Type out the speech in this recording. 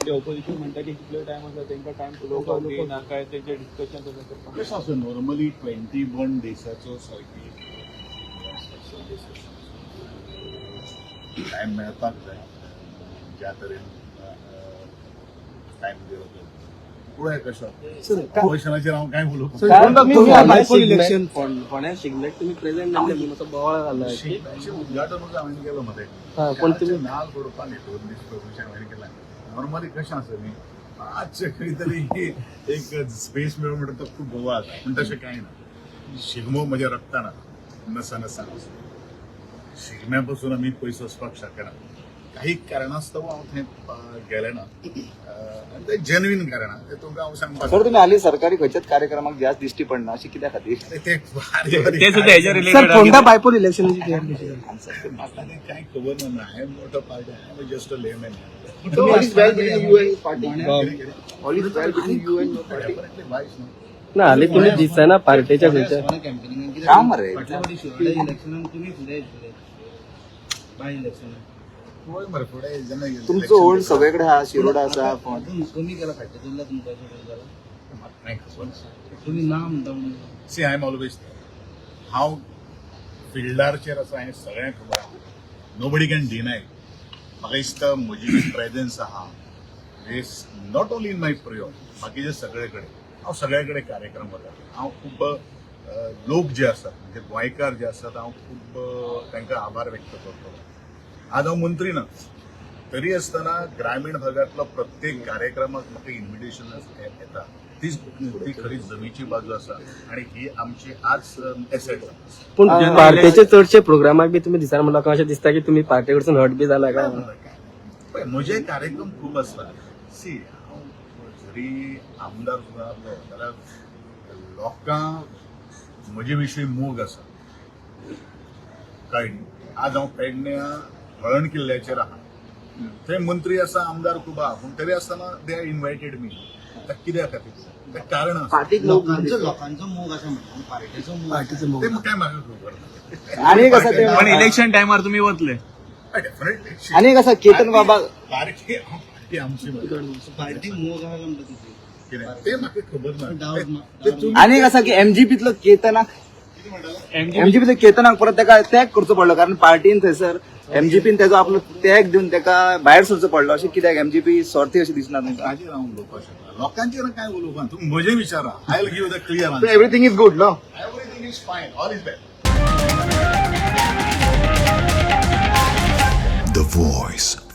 म्हणजे ऑपोजिशन म्हणता की कितलो टाइम आसा तेंका टाइम उलोवपाक दिना काय तेंचे डिस्कशन कशें आसा नॉर्मली 21 डेसाचो सारकी टायम मेळपाक जाय ज्या तरेन टायम दिलो तो पळोवया कशें क्वेशनाचेर हांव कांय उलोवपाक इलेक्शन फोंड्या शिगम्याक तुम्ही प्रेझेंट जाल्ले म्हणून असं बोवाळ घाला शिगम्याचें उद्घाटनूच हांवें केलो मरे पण तुम्ही नाल फोडपाक न्ही 2 दीस पयलींचे हांवें केला नॉर्मली कशें आसा न्ही मातशें खंय तरी एक स्पेस मेळो म्हणटा तो खूब बोवाळ जाता पूण तशें कांय ना शिगमो म्हज्या रक्तान नसा नसान शिगम्या पासून आमी पयस वचपाक शकना काही कारणास्तव हांव थंय गेले ना ते जेन्युइन कारणां ते तुमकां हांव सांगपाक सर तुम्ही हाली सरकारी खंयच्याच कार्यक्रमाक जास्त दिश्टी पडना अशी कित्या खातीर ते सर फोंडा बायपोल इलेक्शनची तयारी कशी झाली? म्हाका कांय खबर ना I am not a party I am just a layman All is well between you and party. All is well between you and your party. ना हाली तुम्ही दिसना पार्टीच्या खंयच्या काम मरे तुमचं ओल्ड सगळीकडे हा शिरोडा आसा सी आय एम ऑलवेज हांव फिल्डारचेर आसा हें सगळ्यांक खबर आहा नोबडी कॅन डिनाय म्हाका दिसता म्हजी जी प्रेझन्स आहा is not only in my प्रियो बाकीचे सगळे कडेन हांव सगळे कडेन कार्यक्रम वता हांव खूब लोक जे आसात म्हणजे गोंयकार जे आसात हांव खूब तांकां आभार व्यक्त करतलो आज हांव मंत्री ना तरी आसतना ग्रामीण भागातलो प्रत्येक कार्यक्रमाक म्हाका इन्व्हिटेशन येता ती खरी जमीची बाजू आसा आणि ही आमची आज एसेट पण पार्टीचे चडशे प्रोग्रामाक बी तुम्ही दिसना म्हाका अशें दिसता की तुम्ही पार्टी कडसून हट बी जाला काय पळय म्हजे कार्यक्रम खूब आसता सी हांव जरी आमदार सुद्दां आसलो जाल्यार लोकांक म्हजे विशीं मोग आसा कळ्ळें न्ही आज हांव पेडण्या हळण किल्ल्याचेर आहा थंय मंत्री आसा आमदार खूब आहा पूण तरी आसतना दे आर इन्वायटेड मी कित्या खातीर तें कारण आसा लोकांचो मोग आसा पार्टीचो मोग ते काय म्हाका खबर ना आणि कसं ते पण इलेक्शन टायमार तुम्ही वतले डेफिनेटली आणि कसं केतन बाबा पार्टी आमची पार्टी मोग कितें ते म्हाका खबर ना आणि कसं की एमजीपीतलो केतनाक कितें म्हणटालो एमजीपीतलो केतनाक परत त्याला त्याग करचो पडलो कारण पार्टीन थंयसर एमजीपीन त्याचो आपलो त्याग दिवन त्याका भायर सरचो पडलो अशें कित्याक एमजीपी स्वार्थी अशी दिसना तुमकां ताजेर हांव उलोवपाक शकना लोकांचेर काय उलोवपाक तुम्ही म्हजें विचारा I will give the clear answer everything is good no everything is fine all is well The Voice.